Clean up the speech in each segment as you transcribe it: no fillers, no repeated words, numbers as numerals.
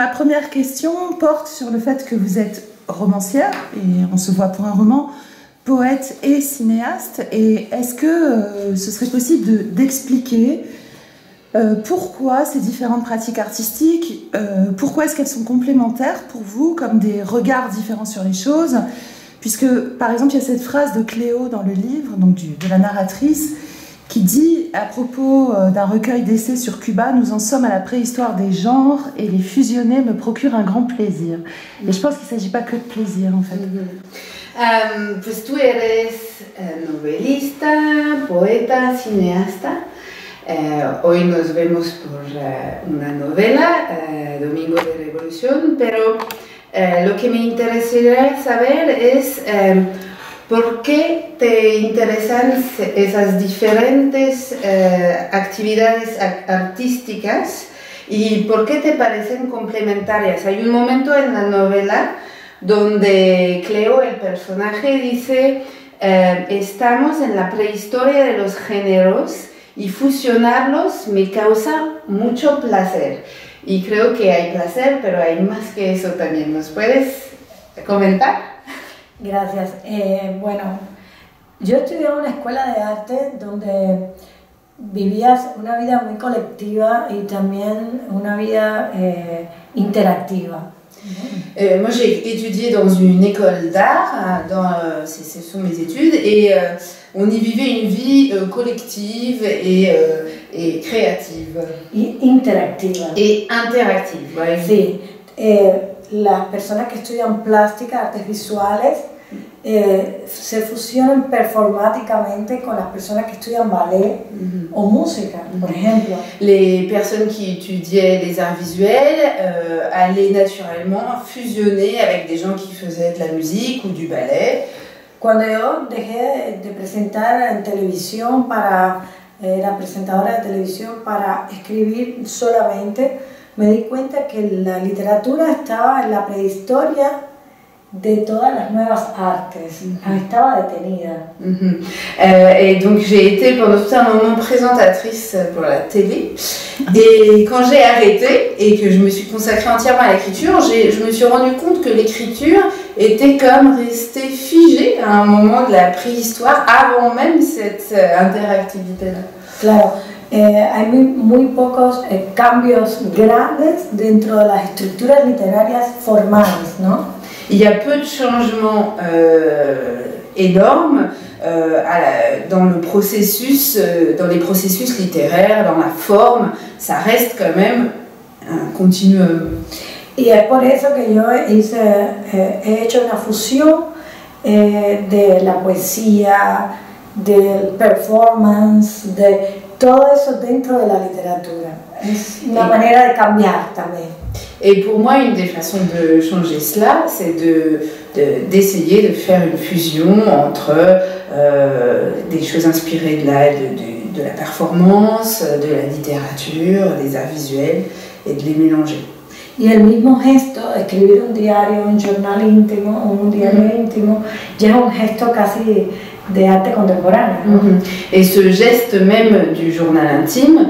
Ma première question porte sur le fait que vous êtes romancière, et on se voit pour un roman, poète et cinéaste. Et est-ce que ce serait possible d'expliquer pourquoi ces différentes pratiques artistiques, pourquoi est-ce qu'elles sont complémentaires pour vous, comme des regards différents sur les choses? Puisque, par exemple, il y a cette phrase de Cléo dans le livre, donc de la narratrice, qui dit à propos d'un recueil d'essais sur Cuba, nous en sommes à la préhistoire des genres et les fusionner me procure un grand plaisir. Et je pense qu'il ne s'agit pas que de plaisir, en fait. Pues tú eres novelista, poeta, cineasta. Hoy nos vemos por una novela, Domingo de Revolución, pero lo que me interesaría saber es por qué te interesan esas diferentes actividades artísticas y por qué te parecen complementarias. Hay un momento en la novela donde Cleo, el personaje, dice estamos en la prehistoria de los géneros y fusionarlos me causa mucho placer. Y creo que hay placer, pero hay más que eso también. ¿Nos puedes comentar? Gracias. Bueno, yo estudié en una escuela de arte donde vivías una vida muy colectiva y también una vida interactiva. Moi j'ai étudié dans une école d'art, ce sont mes études, et on y vivait une vie collective et créative. Y interactiva. Et interactive, ouais. Sí, las personas que estudian plástica, artes visuales, se fusionan performáticamente con las personas que estudian ballet o música, por ejemplo. Les personnes qui étudiaient les arts visuels allaient naturellement fusionner avec des gens qui faisaient de la musique ou du ballet. Cuando yo dejé de presentar en televisión era presentadora de televisión para escribir solamente, me di cuenta que la literatura estaba en la prehistoria de todas las nuevas artes, estaba detenida. Et donc j'ai été pendant tout un moment présentatrice pour la télé, et quand j'ai arrêté et que je me suis consacrée entièrement à l'écriture, je me suis rendu compte que l'écriture était comme restée figée à un moment de la préhistoire, avant même cette interactivité-là. Claro. Hay muy pocos cambios grandes dentro de las estructuras literarias formales, ¿no? Il y a peu de changements énormes dans le processus, dans les processus littéraires, dans la forme. Ça reste quand même un continuum. Y es por eso que yo he hecho una fusión de la poesía, del performance, de todo eso dentro de la literatura. Es una manera de cambiar también. Et pour moi, une des façons de changer cela, c'est d'essayer de faire une fusion entre des choses inspirées de la performance, de la littérature, des arts visuels, et de les mélanger. Y el mismo gesto, escribir un diario, un journal íntimo, un diario íntimo, ya es un gesto casi de arte contemporáneo, ¿no? Et ce geste même du journal intime,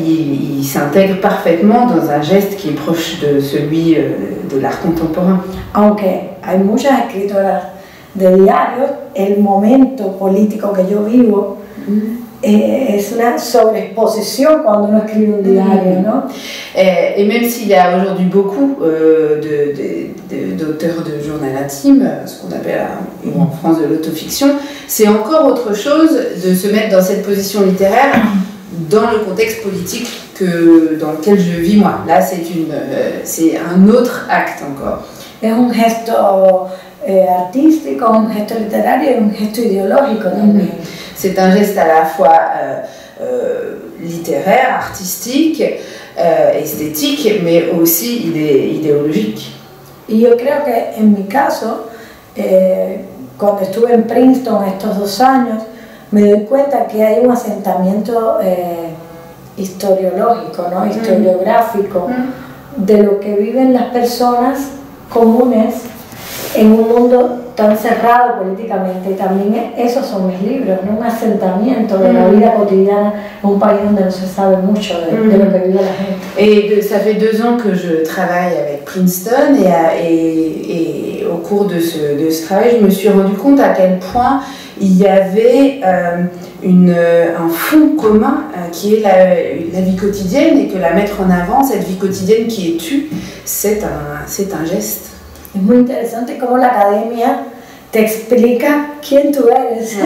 il s'intègre parfaitement dans un geste qui est proche de celui de l'art contemporain. Aunque hay muchas escritoras de diarios, el momento político que yo vivo es una sobreexposición cuando uno escribe un diario, ¿no? Et même s'il y a aujourd'hui beaucoup d'auteurs de journal intime, ce qu'on appelle en France de l'autofiction, c'est encore autre chose de se mettre dans cette position littéraire dans le contexte politique dans lequel je vis moi. Là, c'est un autre acte encore. Es un gesto artístico, un gesto literario et un gesto idéologique también. C'est un geste à la fois littéraire, artistique, esthétique, mais aussi idéologique. Y yo creo que en mi caso, cuando estuve en Princeton estos 2 años, me doy cuenta que hay un asentamiento historiológico, ¿no? Historiográfico, de lo que viven las personas comunes en un mundo tan cerrado políticamente. También esos son mis libros, ¿no? Un asentamiento de la vida cotidiana en un país donde no se sabe mucho de lo que vive la gente. Et ça fait 2 ans que je travaille avec Princeton et au cours de ce travail, je me suis rendu compte à quel point il y avait un fond commun qui est la vie quotidienne, et que la mettre en avant, cette vie quotidienne qui est tue, c'est un geste. Es muy interesante cómo la academia te explica quién tú eres.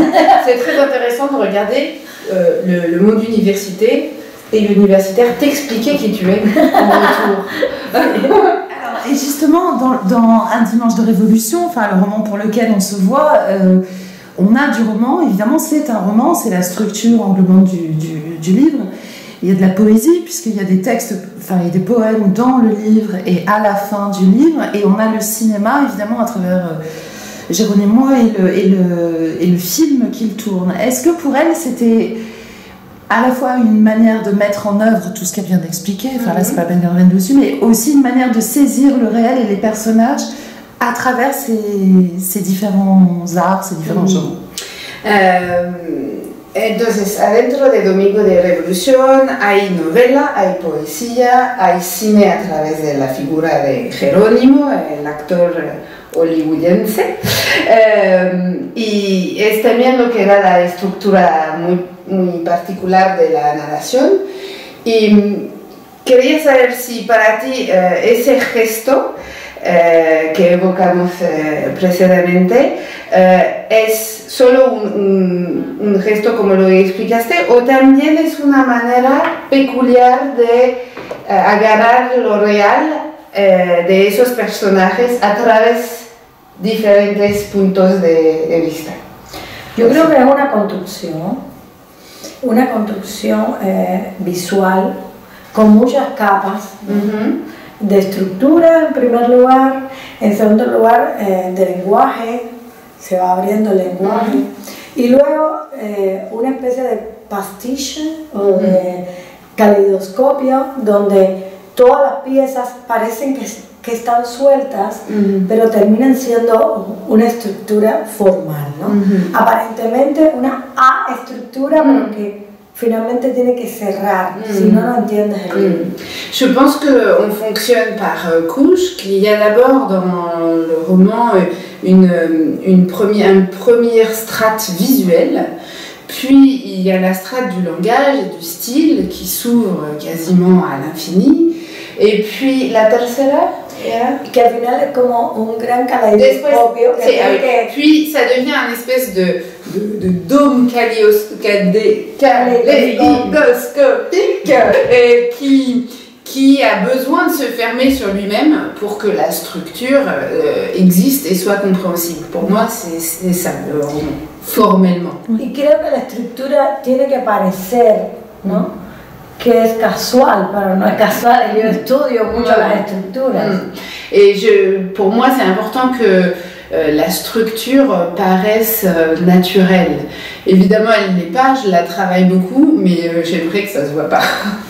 C'est très intéressant de regarder le monde université et l'universitaire t'expliquer qui tu es en retour. Alors, et justement, dans Un dimanche de révolution, enfin le roman pour lequel on se voit, on a du roman, évidemment c'est un roman, c'est la structure englobante du livre. Il y a de la poésie, puisqu'il y a des textes, enfin il y a des poèmes dans le livre et à la fin du livre, et on a le cinéma, évidemment, à travers Geronimo et le film qu'il tourne. Est-ce que pour elle, c'était à la fois une manière de mettre en œuvre tout ce qu'elle vient d'expliquer, enfin là c'est pas la peine de revenir dessus, mais aussi une manière de saisir le réel et les personnages à travers ces différents arts, ces différents genres? Entonces, adentro de Domingo de Revolución hay novela, hay poesía, hay cine a través de la figura de Jerónimo, el actor hollywoodiense, y es también lo que da la estructura muy particular de la narración. Y quería saber si para ti ese gesto que evocamos precedente es solo un gesto como lo explicaste, o también es una manera peculiar de agarrar lo real de esos personajes a través de diferentes puntos de vista. Yo creo que es una construcción visual con muchas capas. De estructura en primer lugar, en segundo lugar de lenguaje, se va abriendo el lenguaje, y luego una especie de pastiche o de caleidoscopio donde todas las piezas parecen que están sueltas, pero terminan siendo una estructura formal, ¿no? Aparentemente una estructura, pero que finalement tiene que cerrar, sinon no entiendes el libro. Je pense qu'on fonctionne par couches, qu'il y a d'abord dans le roman une première strate visuelle, puis il y a la strate du langage et du style qui s'ouvre quasiment à l'infini, et puis la tercera, que al final es como un gran caleidoscopio. Puis ça devient une espèce de dôme kaléidoscopique qui a besoin de se fermer sur lui-même pour que la structure existe et soit compréhensible. Pour moi, c'est ça, le roman, formellement. Y creo que la estructura tiene que parecer, ¿no? Que es casual, pero no es casual. Yo estudio mucho las estructuras. Et pour moi, c'est important que la structure paraisse naturelle. Évidemment, elle ne l'est pas, je la travaille beaucoup, mais j'aimerais que ça se voit pas.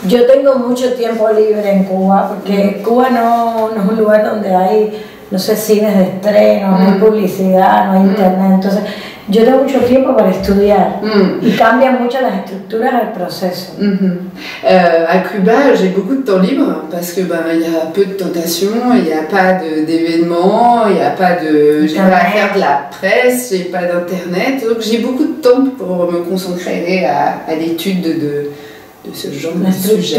Yo tengo mucho tiempo libre en Cuba, porque Cuba no es un lugar donde hay, no sé, cines de estreno, no hay publicidad, no hay internet. Entonces, yo tengo mucho tiempo para estudiar y cambian mucho las estructuras del proceso. À Cuba, j'ai beaucoup de temps libre parce que il y a peu de tentations, il n'y a pas d'événements, il n'y a pas de, j'ai pas à faire de la presse, j'ai pas d'internet, donc j'ai beaucoup de temps pour me consacrer à l'étude de ce genre de sujet.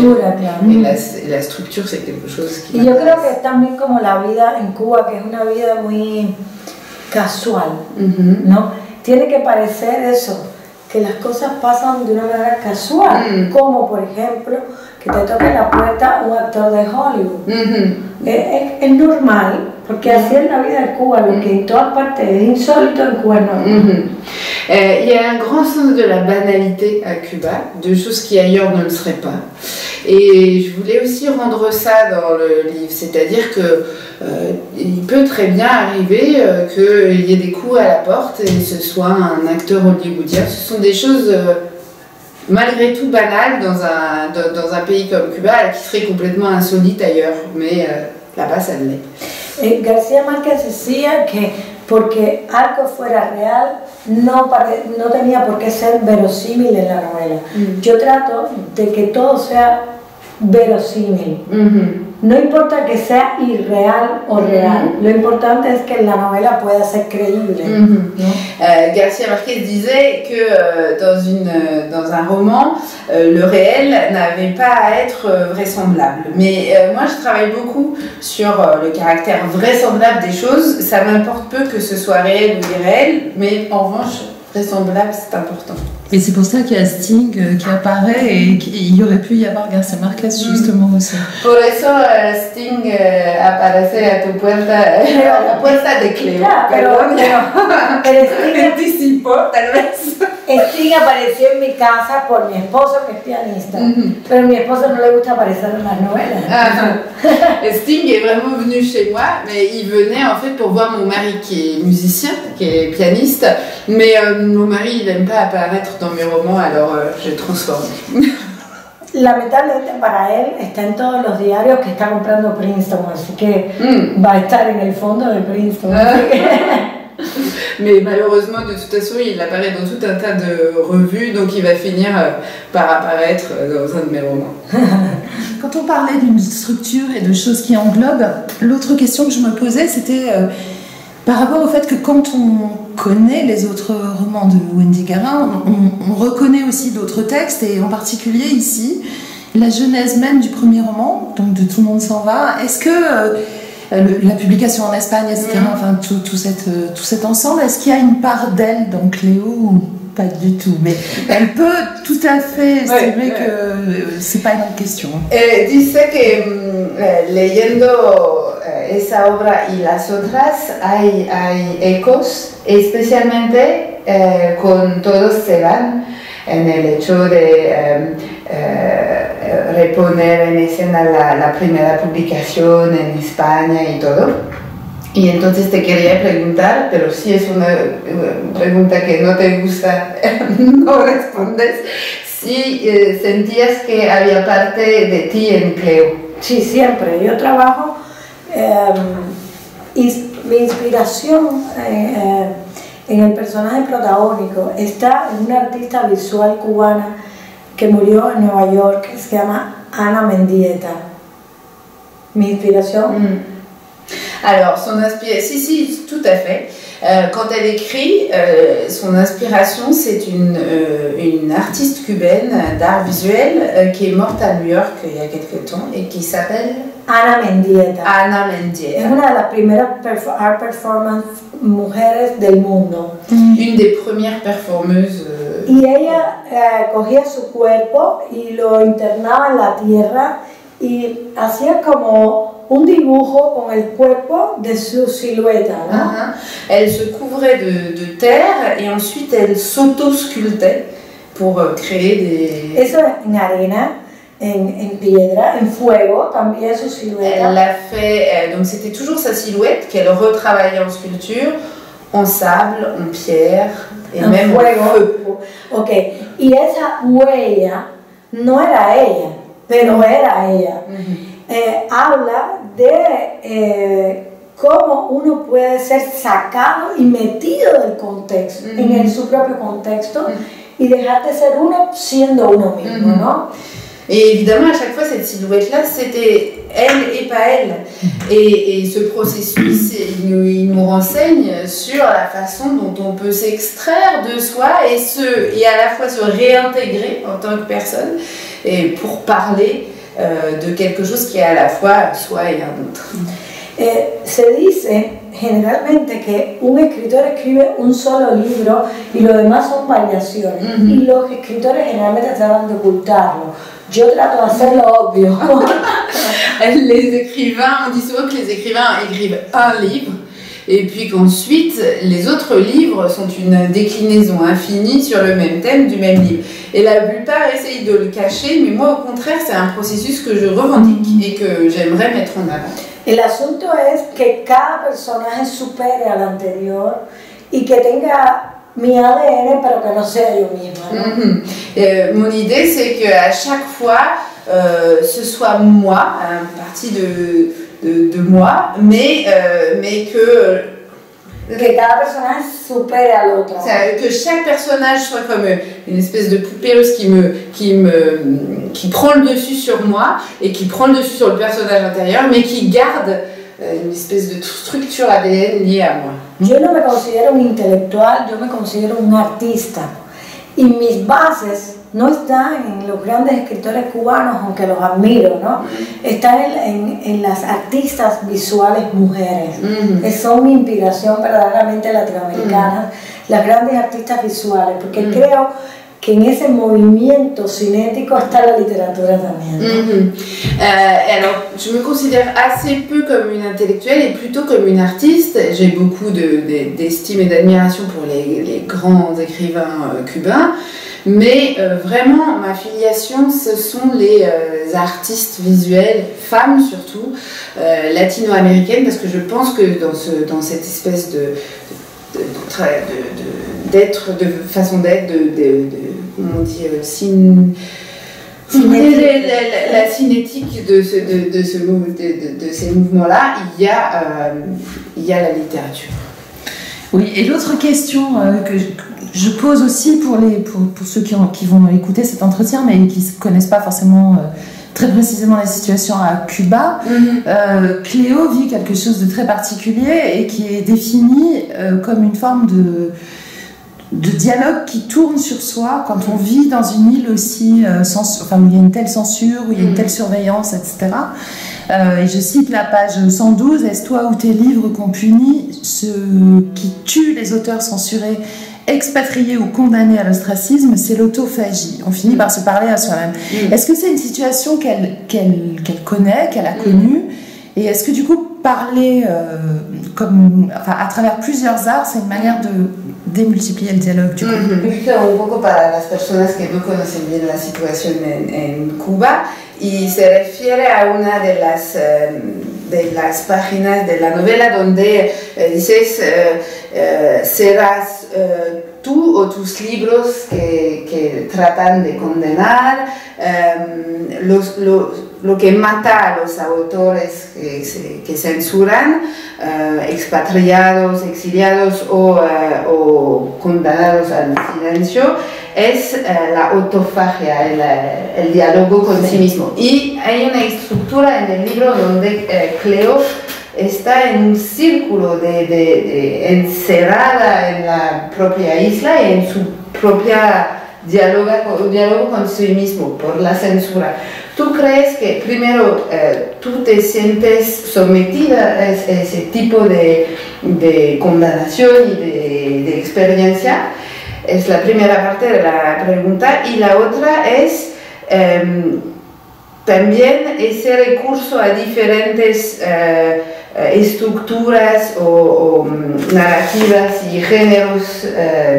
Et la structure, c'est quelque chose qui. Y yo creo que es también como la vida en Cuba, que es una vida muy casual, ¿no? Tiene que parecer eso, que las cosas pasan de una manera casual, como por ejemplo que te toque la puerta un actor de Hollywood. Es normal, porque así es la vida de Cuba, lo que en todas partes es insólito, en Cuba no. Il y a un grand sens de la banalité à Cuba, de choses qui ailleurs ne le seraient pas. Et je voulais aussi rendre ça dans le livre, c'est-à-dire que il peut très bien arriver qu'il y ait des coups à la porte et ce soit un acteur hollywoodien. Ce sont des choses malgré tout banales dans un pays comme Cuba qui serait complètement insolite ailleurs, mais là-bas ça l'est. García Márquez decía que porque algo fuera real no tenía por qué ser verosímil en la novela. Yo trato de que todo sea verosímil. No importa que sea irreal o real, lo importante es que la novela pueda ser creíble. García Márquez disait que dans un roman, le réel n'avait pas à être vraisemblable. Mais moi, je travaille beaucoup sur le caractère vraisemblable des choses. Ça m'importe peu que ce soit réel ou irréel, mais en revanche, vraisemblable, c'est important. Et c'est pour ça qu'il y a Sting qui apparaît et qu'il y aurait pu y avoir García Márquez justement aussi. Por eso Sting aparece a tu puerta, a la puerta de Cleo. Pero Sting anticipó, tal vez. Sting apareció en mi casa por mi esposo que es pianista, pero a mi esposo no le gusta aparecer en las novelas. Sting est vraiment venu chez moi, mais il venait en fait pour voir mon mari qui est musicien, qui est pianiste, mais mon mari il n'aime pas apparaître dans mes romans, alors j'ai transformé. Lamentablemente para él está en todos los diarios que está comprando Princeton, así que va a estar en el fondo de Princeton. Mais malheureusement, de toute façon, il apparaît dans tout un tas de revues, donc il va finir par apparaître dans un de mes romans. Quand on parlait d'une structure et de choses qui englobent, l'autre question que je me posais, c'était par rapport au fait que quand on connaît les autres romans de Wendy Guérin, on reconnaît aussi d'autres textes, et en particulier ici, la genèse même du premier roman, donc de Tout le monde s'en va. Est-ce que la publication en Espagne, etc., enfin tout cet ensemble, est-ce qu'il y a une part d'elle dans Cléo ou pas du tout? Mais elle peut tout à fait estimer que c'est pas une question. Dice que leyendo esa obra y las otras hay ecos, especialmente con Todos se van, en el hecho de reponer en escena la primera publicación en España y todo. Y entonces te quería preguntar, pero si es una pregunta que no te gusta, no respondes, si sentías que había parte de ti en Cleo. Sí, siempre. Yo trabajo, mi inspiración en el personaje protagónico está en una artista visual cubana que murió en Nueva York, que se llama Ana Mendieta. Mi inspiración... Alors, son inspiration, si, tout à fait. Quand elle écrit, son inspiration, c'est une artiste cubaine d'art visuel qui est morte à New York il y a quelques temps et qui s'appelle Ana Mendieta. Ana Mendieta. Es una de las primeras art performance mujeres del mundo. Une des premières performeuses. Y ella cogía su cuerpo y lo internaba en la tierra y hacía como un dibujo con el cuerpo de su silueta, ¿no? Elle se couvrait de terre et ensuite elle s'auto-sculptait pour créer des... Eso en arena, en piedra, en fuego, también su silueta. Elle l'a fait, donc c'était toujours sa silhouette qu'elle retravaillait en sculpture, en sable, en pierre et même fuego. En feu. Ok, y esa huella no era ella, pero era ella. Habla de cómo uno puede ser sacado y metido del contexto, en su propio contexto, y dejar de ser uno siendo uno mismo, ¿no? Et évidemment, à chaque fois, cette silhouette-là, c'était elle et pas elle. Et ce processus, il nous renseigne sur la façon dont on peut s'extraire de soi et à la fois se réintégrer en tant que personne et pour parler de quelque chose qui est à la fois soi et un autre. Se dice generalmente que un escritor escribe un solo libro y lo demás son variaciones. Y los escritores generalmente tratan de ocultarlo. Yo trato de hacerlo obvio. Les écrivains, on dit souvent que les écrivains écrivent un livre et puis qu'ensuite les autres livres sont une déclinaison infinie sur le même thème du même livre. Et la plupart essayent de le cacher, mais moi au contraire c'est un processus que je revendique et que j'aimerais mettre en avant. El asunto es que cada personaje supere al anterior y que tenga mi ADN, pero que no sea yo misma, ¿no? Mon idée, c'est qu'à chaque fois, ce soit moi, un parti de moi, mais que cada personnage supere à l'autre. Que chaque personnage soit comme une espèce de poupée russe qui prend le dessus sur moi et qui prend le dessus sur le personnage intérieur, mais qui garde une espèce de structure ADN liée à moi. Yo no me considero un intelectual, yo me considero un artista. Y mis bases no están en los grandes escritores cubanos, aunque los admiro, ¿no? Están en las artistas visuales mujeres. Son mi inspiración verdaderamente latinoamericana, las grandes artistas visuales, porque creo que en ese movimiento cinético está la littérature también. Alors, je me considère assez peu comme une intellectuelle et plutôt comme une artiste. J'ai beaucoup d'estime et d'admiration pour les grands écrivains cubains, mais vraiment ma filiation, ce sont les artistes visuels, femmes surtout, latino-américaines, parce que je pense que dans cette espèce de façon d'être, comment on dit, la cinétique de ces mouvements-là, il y a la littérature. Oui, et l'autre question que je pose aussi pour ceux qui vont écouter cet entretien, mais qui ne connaissent pas forcément très précisément la situation à Cuba, Cléo vit quelque chose de très particulier et qui est défini comme une forme de dialogue qui tourne sur soi quand on vit dans une île aussi où il y a une telle censure, où il y a une telle surveillance, etc. Et je cite la page 112, « Est-ce toi ou tes livres qu'on punit ceux qui tuent les auteurs censurés, expatriés ou condamnés à l'ostracisme, c'est l'autophagie. » On finit par se parler à soi-même. Est-ce que c'est une situation qu'elle connaît, qu'elle a connue? Et est-ce que du coup, parler à travers plusieurs arts, c'est une manière de démultiplier le dialogue du coup? Un poco para las personas que no conocen bien la situación en Cuba, y se refiere a una de las páginas de la novela donde dices serás tú o tus libros que tratan de condenar lo que mata a los autores que censuran, expatriados, exiliados o condenados al silencio, es la autofagia, el diálogo con sí mismo. Y hay una estructura en el libro donde Cleo está en un círculo encerrada en la propia isla y en su propia diálogo con sí mismo por la censura. ¿Tú crees que primero tú te sientes sometida a ese tipo de condenación y de experiencia? Es la primera parte de la pregunta. Y la otra es también ese recurso a diferentes estructuras o narrativas y géneros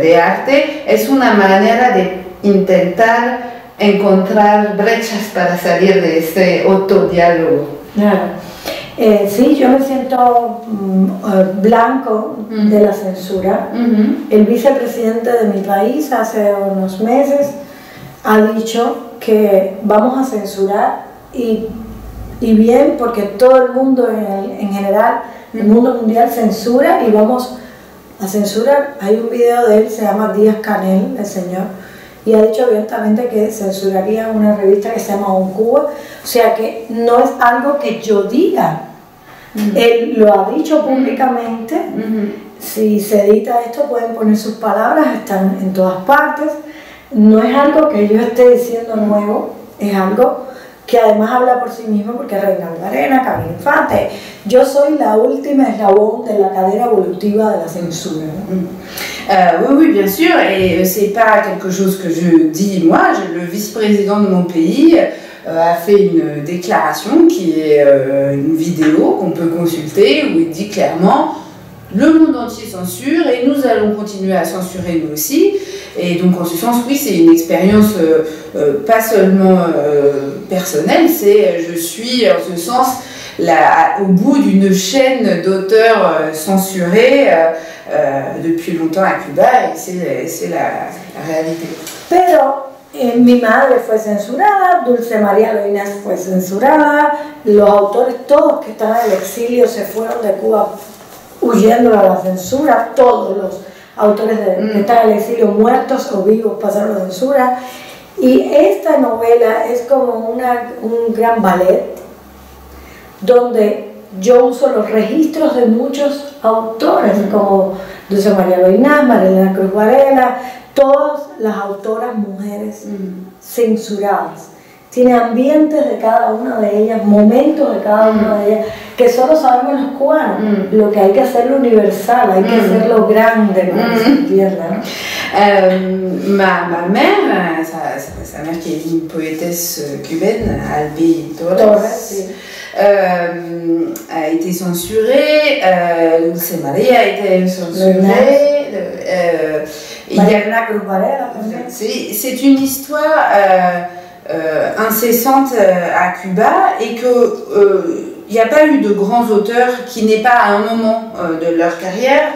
de arte. Es una manera de intentar encontrar brechas para salir de este autodiálogo. Claro. Sí, yo me siento blanco de la censura. El vicepresidente de mi país hace unos meses ha dicho que vamos a censurar y bien, porque todo el mundo en general, el mundo mundial censura y vamos a censurar. Hay un video de él, se llama Díaz-Canel, el señor, y ha dicho abiertamente que censuraría una revista que se llama On Cuba. O sea que no es algo que yo diga. Él lo ha dicho públicamente. Si se edita esto pueden poner sus palabras, están en todas partes. No es algo que yo esté diciendo nuevo, es algo que además habla por sí mismo, porque Reinaldo Arena, Carmen Infante, yo soy la última eslabón de la cadena evolutiva de la censura. Oui, bien sûr, et c'est pas quelque chose que je dis moi. Le vice-président de mon pays a fait une déclaration qui est une vidéo qu'on peut consulter où il dit clairement: le monde entier censure et nous allons continuer à censurer nous aussi. Et donc en ce sens, oui, c'est une expérience pas seulement personnelle, je suis en ce sens au bout d'une chaîne d'auteurs censurés depuis longtemps à Cuba, et c'est la réalité. Pero Mi madre fue censurada, Dulce María Loinás fue censurada, los autores todos que estaban en el exilio se fueron de Cuba huyendo a la censura, todos los autores que están en el exilio muertos o vivos pasaron la censura. Y esta novela es como un gran ballet donde yo uso los registros de muchos autores como Dulce María Loinás, Marilena Cruz Varela, todas las autoras mujeres censuradas. Tiene ambientes de cada una de ellas, momentos de cada una de ellas, que solo sabemos los cubanos. Lo que hay que hacerlo universal, hay que hacerlo grande para que se entienda, ¿no? Ma mère, sa mère qui est une poétesse cubaine, Albi Torres, sí. A été censurée, Dulce María a été censurée. Marilena Cruz Varela. C'est une histoire incessante à Cuba et que il n'y a pas eu de grands auteurs qui n'aient pas à un moment de leur carrière,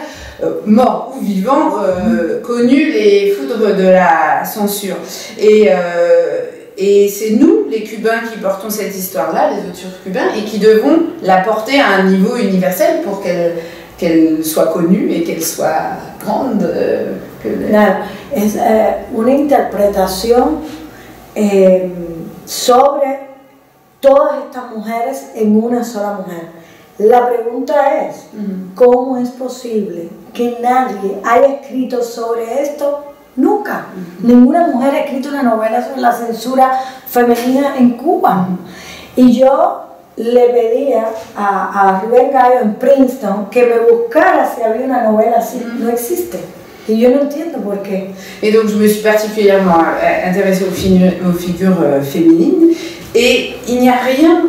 morts ou vivants, connu les foudres de la censure. Et c'est nous, les Cubains, qui portons cette histoire-là, les auteurs cubains, et qui devons la porter à un niveau universel pour qu'elle soit connue et qu'elle soit grande. Claro, es una interpretación sobre todas estas mujeres en una sola mujer. La pregunta es, ¿cómo es posible que nadie haya escrito sobre esto? Nunca. Ninguna mujer ha escrito una novela sobre la censura femenina en Cuba. Y yo le pedía a Rubén Gallo en Princeton que me buscara si había una novela así. No existe. Et je n'entends pas pourquoi. Et donc je me suis particulièrement intéressée aux figures féminines et il n'y a rien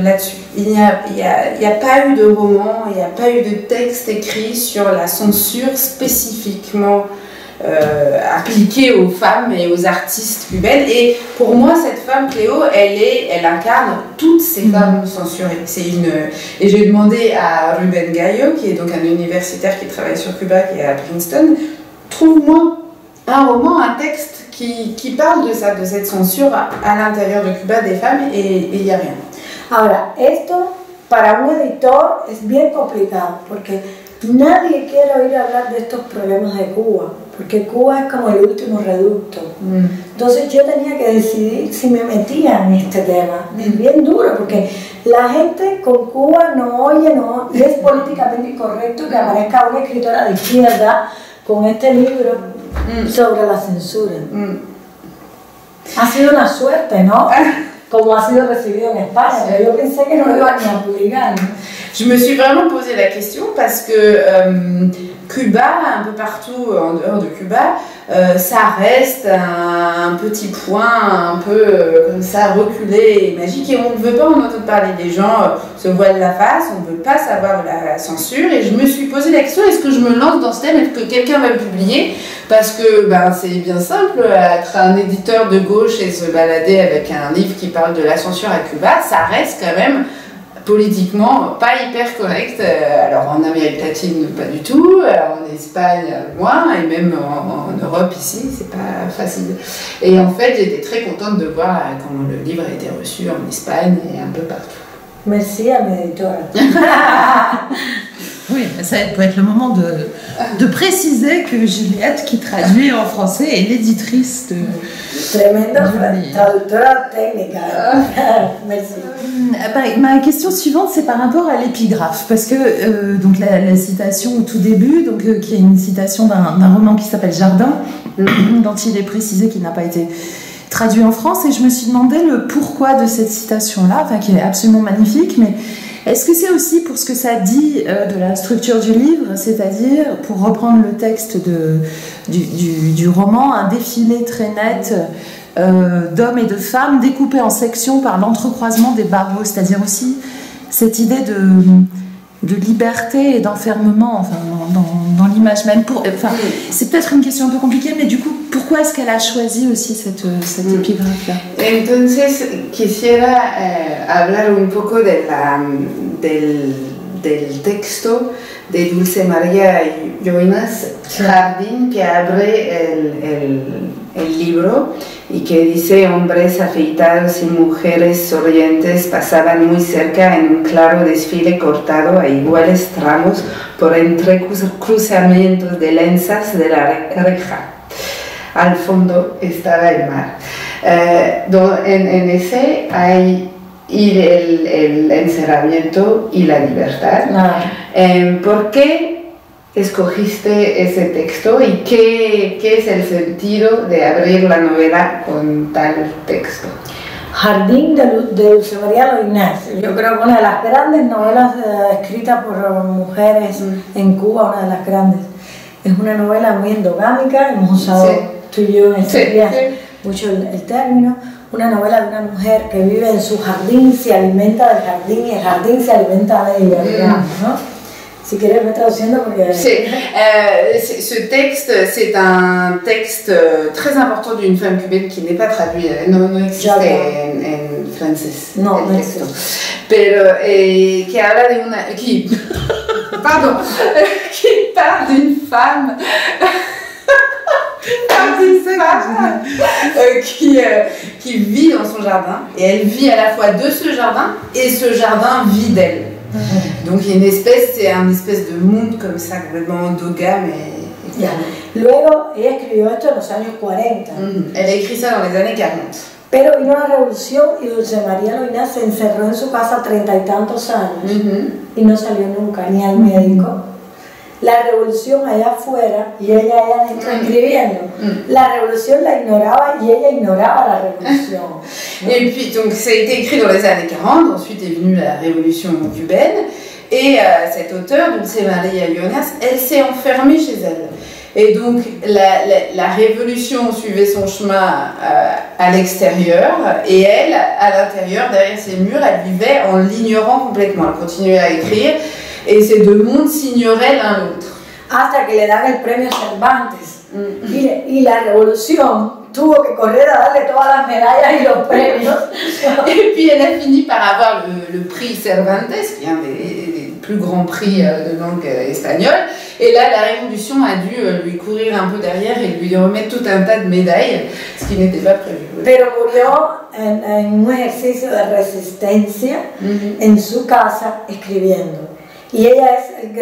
là-dessus. Il n'y a pas eu de roman, il n'y a pas eu de texte écrit sur la censure spécifiquement appliquée aux femmes et aux artistes cubaines. Et pour moi, cette femme, Cléo, elle incarne toutes ces femmes censurées. Et j'ai demandé à Rubén Gallo, qui est donc un universitaire qui travaille sur Cuba, qui est à Princeton, trouve-moi un roman, un texte qui parle de ça, de cette censure à l'intérieur de Cuba des femmes, et il n'y a rien. Ahora, esto para un editor es bien complicado, porque nadie quiere oír hablar de estos problemas de Cuba, porque Cuba es como el último reducto. Entonces yo tenía que decidir si me metía en este tema. Es bien duro, porque la gente con Cuba no oye, y es políticamente incorrecto que aparezca una escritora de izquierda con este libro sobre la censura. Ha sido una suerte, ¿no? Como ha sido recibido en España, pero yo pensé que no lo iban a publicar. Je me suis vraiment posé la question parce que Cuba, un peu partout en dehors de Cuba, ça reste un petit point un peu comme ça reculé et magique, et on ne veut pas en entendre parler. Les gens se voilent la face, on ne veut pas savoir de la censure, et je me suis posé la question, est-ce que je me lance dans ce thème, est-ce que quelqu'un va le publier? Parce que c'est bien simple, être un éditeur de gauche et se balader avec un livre qui parle de la censure à Cuba, ça reste quand même politiquement pas hyper correct. Alors en Amérique latine pas du tout, en Espagne moins, et même en Europe ici c'est pas facile. Et en fait j'étais très contente de voir comment le livre a été reçu en Espagne et un peu partout. Merci à mes éditeurs. Oui, ça peut être le moment de préciser que Juliette, qui traduit en français, est l'éditrice de... Tremenda traductora técnica. Merci. Ma question suivante, c'est par rapport à l'épigraphe, parce que donc la citation au tout début, donc, qui est une citation d'un roman qui s'appelle Jardin, dont il est précisé qu'il n'a pas été traduit en France, et je me suis demandé le pourquoi de cette citation-là, enfin, qui est absolument magnifique, mais est-ce que c'est aussi pour ce que ça dit de la structure du livre, c'est-à-dire, pour reprendre le texte du roman, un défilé très net d'hommes et de femmes découpés en sections par l'entrecroisement des barreaux, c'est-à-dire aussi cette idée de liberté et d'enfermement, enfin, dans l'image même. C'est peut-être une question un peu compliquée, mais du coup, pourquoi est-ce qu'elle a choisi aussi cette épigraphe-là? Entonces, quisiera hablar un poco del texto de Dulce María Lloynas Jardín, que abre el libro y que dice: hombres afeitados y mujeres sonrientes pasaban muy cerca en un claro desfile cortado a iguales tramos por entrecruzamientos de lanzas de la reja. Al fondo estaba el mar. En ese hay el encerramiento y la libertad. ¿Por qué escogiste ese texto y qué es el sentido de abrir la novela con tal texto? Jardín de Dulce María Loinás, yo creo que una de las grandes novelas escritas por mujeres en Cuba, una de las grandes. Es una novela muy endogámica, hemos usado tú y yo en estos días mucho el término. Una novela de una mujer que vive en su jardín, se alimenta del jardín y el jardín se alimenta de ella, digamos, ¿no? Si quieres me traduciendo porque... ce texte, c'est un texte très important d'une femme cubaine qui n'est pas traduit, no existe en francés. No, no existe. Pero que habla de una... qui parle d'une femme... qui vit dans son jardin, et elle vit à la fois de ce jardin et ce jardin vit d'elle. Donc il y a c'est un espèce de monde comme ça complètement endogame. Luego ella escribió esto en los años 40. Elle a écrit ça dans les années 40. Pero vino la revolución y Dulce María Loinás se encerró en su casa 30 y tantos años y no salió nunca ni al médico. La revolución allá afuera y ella allá adentro escribiendo. La revolution la ignoraba y ella ignoraba la révolution. Et puis, donc, ça a été écrit dans les années 40, ensuite est venue la révolution cubaine, et cette auteure, Dulce María Loinás, elle s'est enfermée chez elle. Et donc, la révolution suivait son chemin à l'extérieur, et elle, à l'intérieur, derrière ses murs, elle vivait en l'ignorant complètement. Elle continuait à écrire, et ces deux mondes s'ignoraient l'un l'autre. Hasta que le dan el premio Cervantes. Y la revolución tuvo que correr a darle todas las medallas y los premios. Et puis elle a fini par avoir le prix Cervantes, qui est un des plus grands prix de langue espagnole. Et là, la révolution a dû lui courir un peu derrière et lui remettre tout un tas de médailles, ce qui n'était pas prévu. Pero murió en un ejercicio de resistencia en su casa escribiendo. Y ella es el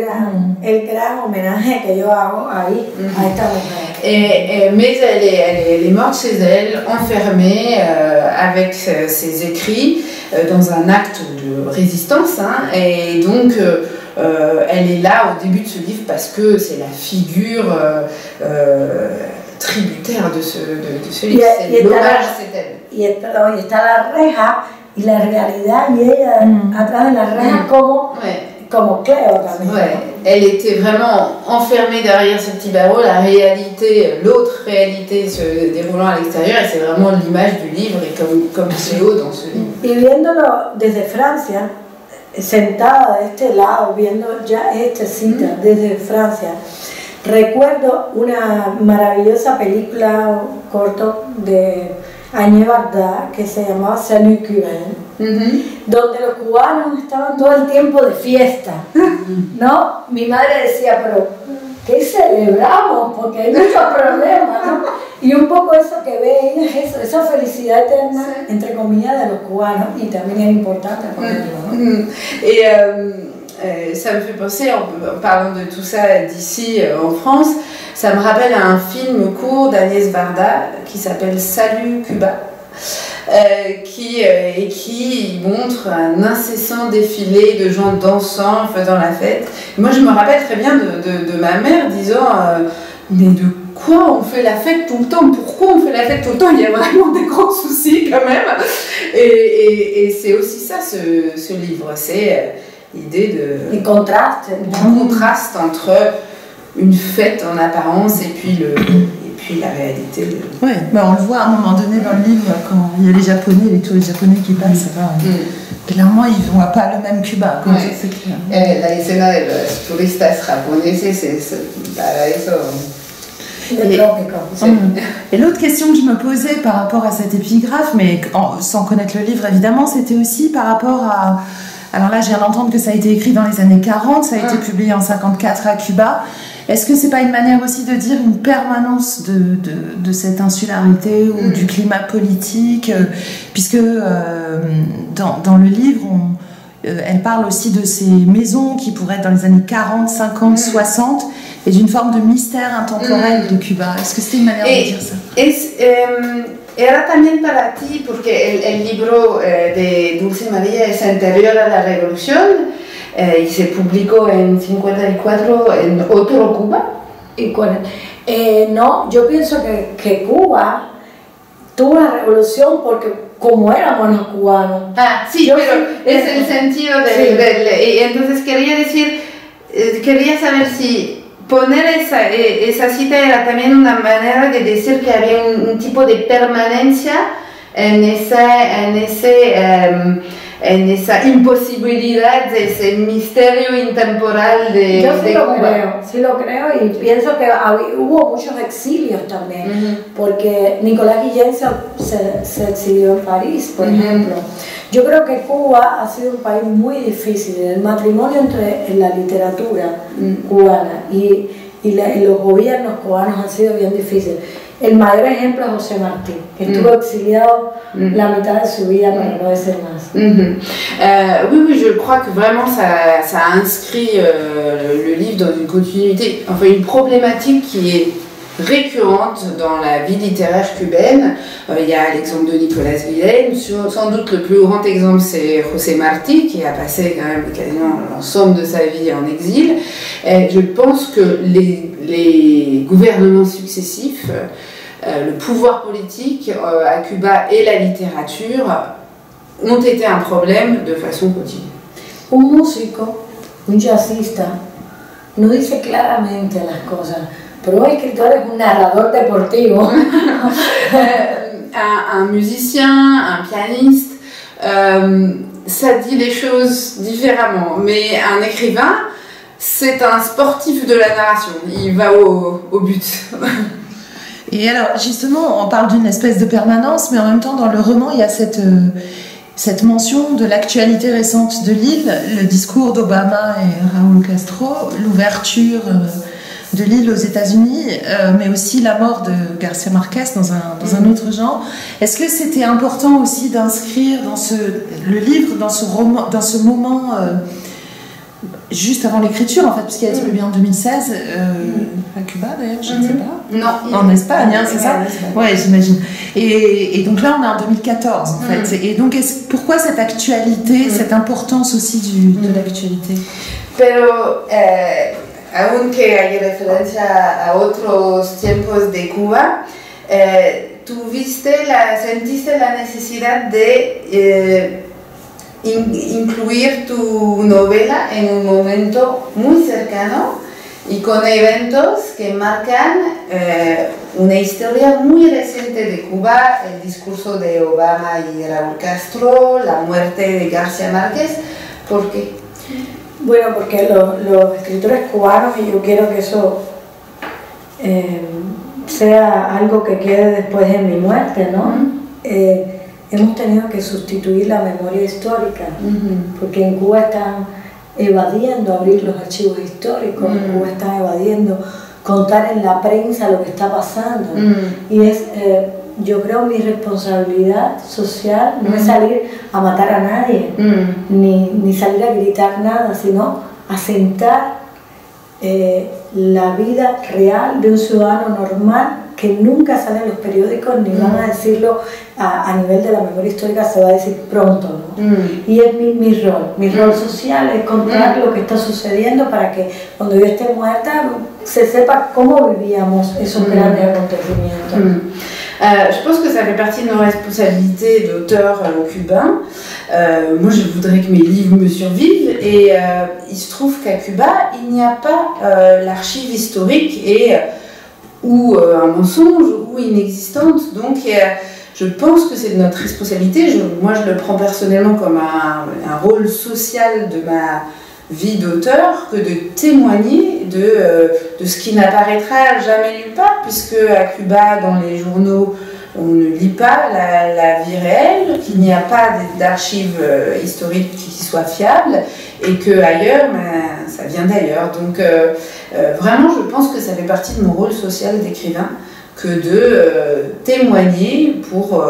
gran homenaje que yo hago ahí a esta mujer. Mais elle est morte chez elle, enfermée avec ses écrits dans un acte de résistance. Et donc, elle est là au début de ce livre parce que c'est la figure tributaire de ce livre. C'est l'hommage, c'est elle. Y está la reja y la realidad y ella atrás de la reja como Cleo también. Ouais, elle était vraiment enfermée derrière ce petit barreau, la réalité, l'autre réalité se déroulant à l'extérieur, et c'est vraiment l'image du livre, et comme Cleo dans ce livre. Y viéndolo desde Francia, sentada de este lado, viendo ya esta cita desde Francia, recuerdo una maravillosa película corto de Agnès Varda que se llamaba Salut Cubain, donde los cubanos estaban todo el tiempo de fiesta, ¿no? Mi madre decía, pero ¿qué celebramos? Porque hay muchos problemas, ¿no? Y un poco eso que ve ella es eso, esa felicidad eterna, entre comillas, de los cubanos, y también es importante ponerlo, ¿no? Et ça me fait penser, en parlant de tout ça d'ici en France, ça me rappelle un film court d'Agnès Varda qui s'appelle Salut Cuba, qui montre un incessant défilé de gens dansant, faisant la fête. Moi je me rappelle très bien de ma mère disant mais de quoi on fait la fête tout le temps? Pourquoi on fait la fête tout le temps? Il y a vraiment des grands soucis quand même. Et c'est aussi ça ce livre, c'est l'idée de... Le contraste. Du contraste entre une fête en apparence et puis la réalité. Ouais, bah on le voit à un moment donné dans le livre, quand il y a les Japonais, les touristes japonais qui passent, clairement ils ne voient pas le même Cuba. Comme ça, c'est clair. La escena de los turistas japoneses es para eso. Et l'autre question que je me posais par rapport à cette épigraphe, mais sans connaître le livre évidemment, c'était aussi par rapport Alors là, je viens d'entendre que ça a été écrit dans les années 40, ça a été publié en 54 à Cuba. Est-ce que c'est pas une manière aussi de dire une permanence de cette insularité ou du climat politique, puisque dans le livre, elle parle aussi de ces maisons qui pourraient être dans les années 40, 50, 60, et d'une forme de mystère intemporel de Cuba. Est-ce que c'était une manière de dire ça? Era también para ti, porque el libro de Dulce María es anterior a la revolución y se publicó en 54 en otro Cuba. No, yo pienso que Cuba tuvo la revolución porque como éramos los cubanos. Ah, sí, yo pero es el sentido y entonces quería saber si poner esa cita era también una manera de decir que había un tipo de permanencia en esa imposibilidad, de ese misterio intemporal de Cuba. Sí lo creo y pienso que hubo muchos exilios también, porque Nicolás Guillén se exilió en París, por ejemplo. Yo creo que Cuba ha sido un país muy difícil. El matrimonio entre la literatura cubana y los gobiernos cubanos han sido bien difíciles. El mayor ejemplo es José Martí, que estuvo exiliado la mitad de su vida para no decir más. Oui, je crois que vraiment ça a inscrit le livre dans une continuité, enfin une problématique qui est récurrente dans la vie littéraire cubaine. Il y a l'exemple de Nicolás Guillén, sans doute le plus grand exemple c'est José Martí, qui a passé quand même quasiment l'ensemble de sa vie en exil. Et je pense que les gouvernements successifs, le pouvoir politique à Cuba et la littérature ont été un problème de façon continue. Un músico, un jazzista, no dice claramente las cosas. Pero un escritor es un narrador deportivo. Un musicien, un pianiste, ça dit les choses différemment. Mais un écrivain, c'est un sportif de la narration. Il va au but. Et alors, justement, on parle d'une espèce de permanence, mais en même temps, dans le roman, il y a cette mention de l'actualité récente de l'île, le discours d'Obama et Raúl Castro, l'ouverture de l'île aux États-Unis, mais aussi la mort de García Márquez dans un autre genre. Est-ce que c'était important aussi d'inscrire le livre dans ce roman, dans ce moment juste avant l'écriture, en fait, puisqu'il a été publié en 2016 à Cuba d'ailleurs, je ne sais pas. Non, en Espagne, hein, c'est ça? Oui, j'imagine. Et donc là, on est en 2014 en fait. Et donc, pourquoi cette actualité, cette importance aussi de l'actualité? Pero aunque hay referencia a otros tiempos de Cuba, sentiste la necesidad de incluir tu novela en un momento muy cercano y con eventos que marcan una historia muy reciente de Cuba, el discurso de Obama y Raúl Castro, la muerte de García Márquez. ¿Por qué? Bueno, porque los escritores cubanos, y yo quiero que eso sea algo que quede después de mi muerte, ¿no? Hemos tenido que sustituir la memoria histórica, porque en Cuba están evadiendo abrir los archivos históricos, en Cuba están evadiendo contar en la prensa lo que está pasando. Y es, yo creo, mi responsabilidad social no es salir a matar a nadie, ni salir a gritar nada, sino a sentar la vida real de un ciudadano normal que nunca sale en los periódicos ni van a decirlo a nivel de la memoria histórica, se va a decir pronto, ¿no? Y es mi rol social, es contar lo que está sucediendo para que cuando yo esté muerta se sepa cómo vivíamos esos grandes acontecimientos. Je pense que ça fait partie de nos responsabilités d'auteur cubain. Moi, je voudrais que mes livres me survivent et il se trouve qu'à Cuba, il n'y a pas l'archive historique ou un mensonge ou inexistante. Donc, je pense que c'est de notre responsabilité. Moi, je le prends personnellement comme un rôle social de ma vie d'auteur que de témoigner de ce qui n'apparaîtra jamais nulle part, puisque à Cuba, dans les journaux on ne lit pas la vie réelle, qu'il n'y a pas d'archives historiques qui soient fiables et qu'ailleurs, ça vient d'ailleurs. Donc vraiment, je pense que ça fait partie de mon rôle social d'écrivain que de témoigner pour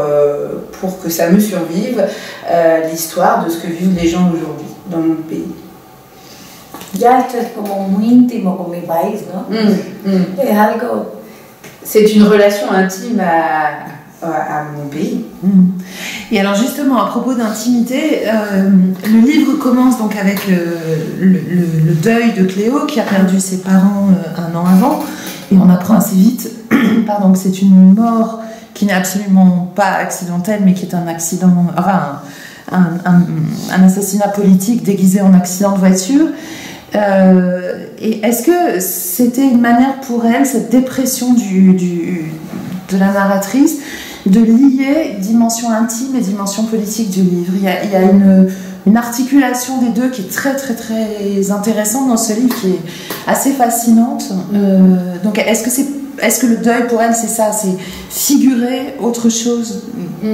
que ça me survive l'histoire de ce que vivent les gens aujourd'hui dans mon pays. Ya esto es como muy íntimo con mi país, ¿no? Es algo... C'est une relation intime à mon pays. Et alors justement, à propos d'intimité, le livre commence donc avec le deuil de Cléo qui a perdu ses parents un an avant, et on apprend assez vite pardon, que c'est une mort qui n'est absolument pas accidentelle, mais qui est un accident, enfin un assassinat politique déguisé en accident de voiture. Et est-ce que c'était une manière pour elle, cette dépression de la narratrice, de lier dimension intime et dimension politique du livre? Il y a une articulation des deux qui est très très très intéressante dans ce livre, qui est assez fascinante. Donc est-ce que le deuil pour elle c'est ça, c'est figurer autre chose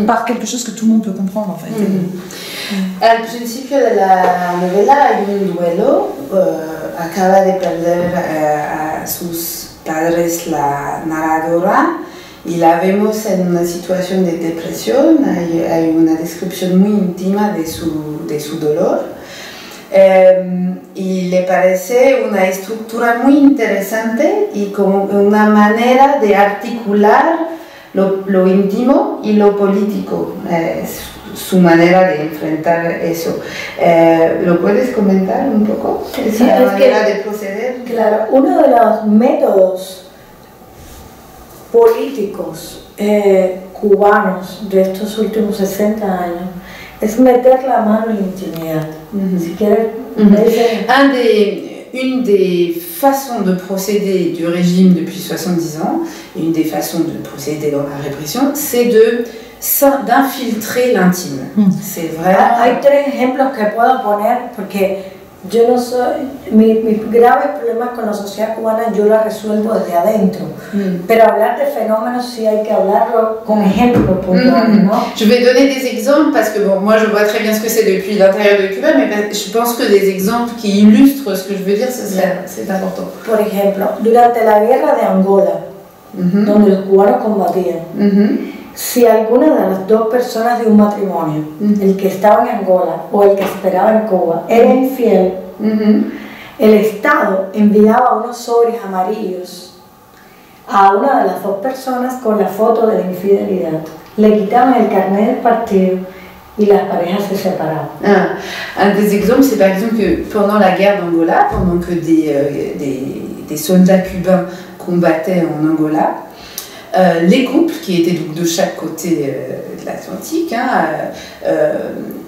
par quelque chose que tout le monde peut comprendre en fait? Al principio de la novela hay un duelo, acaba de perder a sus padres la narradora y la vemos en una situación de depresión, hay una descripción muy íntima de su dolor. Y le parece una estructura muy interesante y como una manera de articular lo íntimo y lo político, su manera de enfrentar eso. ¿Lo puedes comentar un poco? Esa manera de proceder. Claro, uno de los métodos políticos cubanos de estos últimos 60 años es meter la mano en la intimidad. Si quieres, une des façons de procéder du régime depuis 70 ans, une des façons de procéder dans la répression, c'est d'infiltrer l'intime. C'est vraiment... Hay tres ejemplos que puedo poner porque yo no soy... Mis graves problemas con la sociedad cubana yo la resuelvo desde adentro. Pero hablar de fenómenos sí hay que hablarlo con ejemplos puntuales, ¿no? Je vais donner des exemples parce que bon, moi je vois très bien ce que c'est depuis l'intérieur de Cuba, mais je pense que des exemples qui illustrent ce que je veux dire, c'est important. Por ejemplo, durante la guerra de Angola, donde los cubanos combatían, si alguna de las dos personas de un matrimonio, el que estaba en Angola o el que esperaba en Cuba, era infiel, el Estado enviaba unos sobres amarillos a una de las dos personas con la foto de la infidelidad. Le quitaban el carnet del partido y las parejas se separaban. Un des exemples, c'est par exemple que pendant la guerre d'Angola, pendant que des soldats cubains combattaient en Angola, les couples, qui étaient donc de chaque côté de l'Atlantique,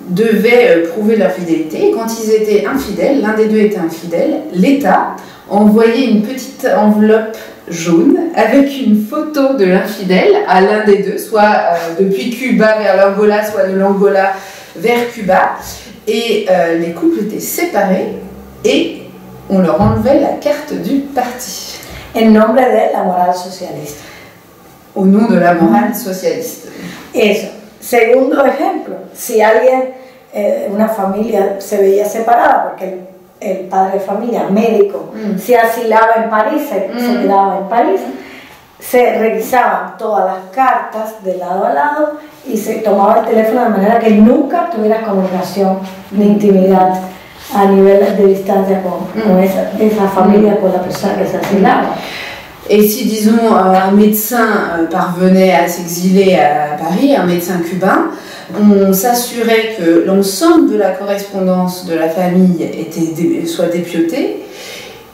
devaient prouver leur fidélité. Et quand ils étaient infidèles, l'un des deux était infidèle, l'État envoyait une petite enveloppe jaune avec une photo de l'infidèle à l'un des deux, soit depuis Cuba vers l'Angola, soit de l'Angola vers Cuba. Et les couples étaient séparés et on leur enlevait la carte du parti. En nombre de la moral socialiste. Au nom de la morale socialiste. Eso. Segundo ejemplo, si alguien, una familia se veía separada porque el padre de familia, médico, se asilaba en París, se quedaba en París, se revisaban todas las cartas de lado a lado y se tomaba el teléfono de manera que nunca tuviera comunicación ni intimidad a nivel de distancia con esa familia, con la persona que se asilaba. Et si, disons, un médecin parvenait à s'exiler à Paris, un médecin cubain, on s'assurait que l'ensemble de la correspondance de la famille soit dépiautée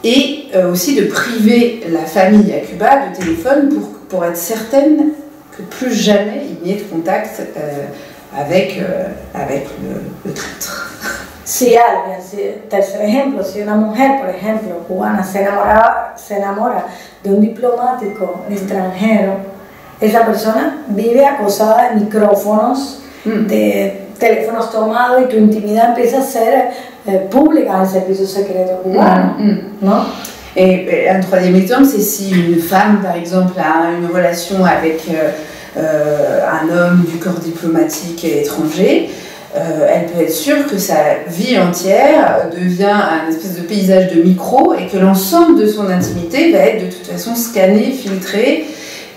et aussi de priver la famille à Cuba de téléphone pour être certaine que plus jamais il n'y ait de contact avec le traître. Si alguien, tercer ejemplo, si una mujer, por ejemplo, cubana, se enamora de un diplomático extranjero, esa persona vive acosada de micrófonos, de teléfonos tomados y tu intimidad empieza a ser pública en el servicio secreto cubano, ¿no? Et un troisième exemple, c'est si une femme, par exemple, a une relation avec un homme du corps diplomatique et étranger, elle peut être sûre que sa vie entière devient un espèce de paysage de micro et que l'ensemble de son intimité va être de toute façon scanné, filtré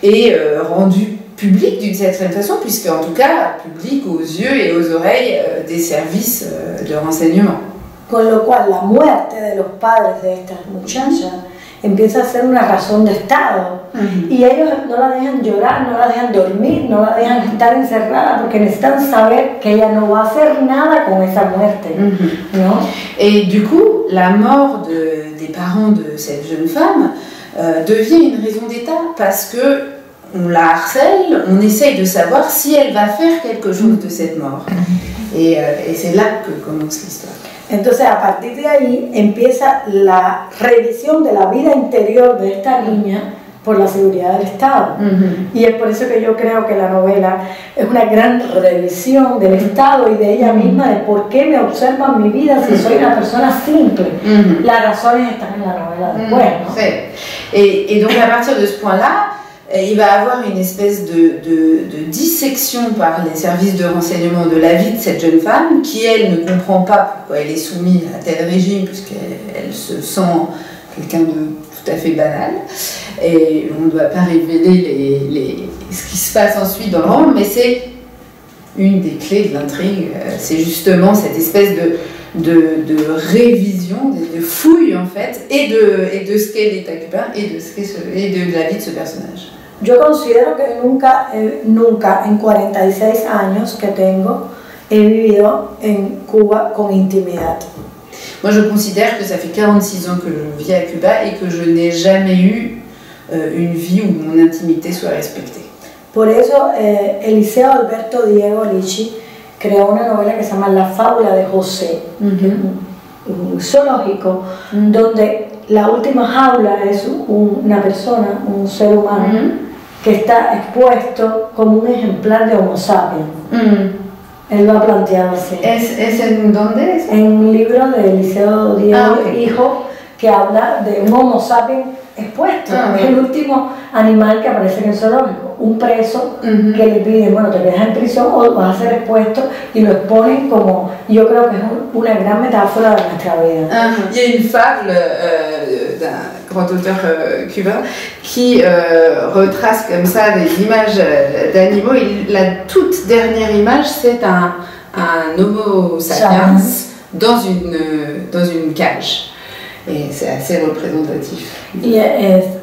et rendu public d'une certaine façon, puisque en tout cas public aux yeux et aux oreilles des services de renseignement. Con lo cual la muerte de los padres de esta muchacha empieza a ser una razón de Estado. Y ellos no la dejan llorar, no la dejan dormir, no la dejan estar encerrada porque necesitan saber que ella no va a hacer nada con esa muerte. ¿No? Et du coup, la mort des parents de cette jeune femme devient une raison d'État parce que on la harcèle, on essaye de savoir si elle va faire quelque chose de cette mort. Et c'est là que commence l'histoire. Entonces, a partir de ahí empieza la revisión de la vida interior de esta niña por la seguridad del Estado. Y es por eso que yo creo que la novela es una gran revisión del Estado y de ella misma, de por qué me observan mi vida si soy una persona simple. Las razones están en la novela después, ¿no? Sí. Et donc, à partir de ce point-là, il va avoir une espèce de dissection par les services de renseignement de la vie de cette jeune femme qui, elle, ne comprend pas pourquoi elle est soumise à tel régime puisqu'elle se sent quelqu'un de tout à fait banal. Et on ne doit pas révéler ce qui se passe ensuite dans le roman, mais c'est une des clés de l'intrigue. C'est justement cette espèce de révision, de fouille en fait, et de ce qu'est l'État cubain et de la vie de ce personnage. Yo considero que nunca en 46 años que tengo he vivido en Cuba con intimidad. Moi je considère que ça fait 46 ans que je vis à Cuba et que je n'ai jamais eu une vie où mon intimité soit respectée. Por eso Eliseo Alberto Diego Lichi creó una novela que se llama La fábula de José, un zoológico, donde la última jaula es una persona, un ser humano, que está expuesto como un ejemplar de Homo sapiens. Él lo ha planteado así. ¿Es en dónde es? En un libro de Eliseo Diego Hijo que habla de un Homo sapiens expuesto. Es el último animal que aparece en el zoológico. Un preso que le pide, bueno, te quedas en prisión o vas a ser expuesto, y lo exponen como, yo creo que es una gran metáfora de nuestra vida. Il y a une fable d'un grand auteur cubain qui retrace comme ça des images d'animaux. La toute dernière image, c'est un Homo sapiens dans une cage. Et c'est assez représentatif. Y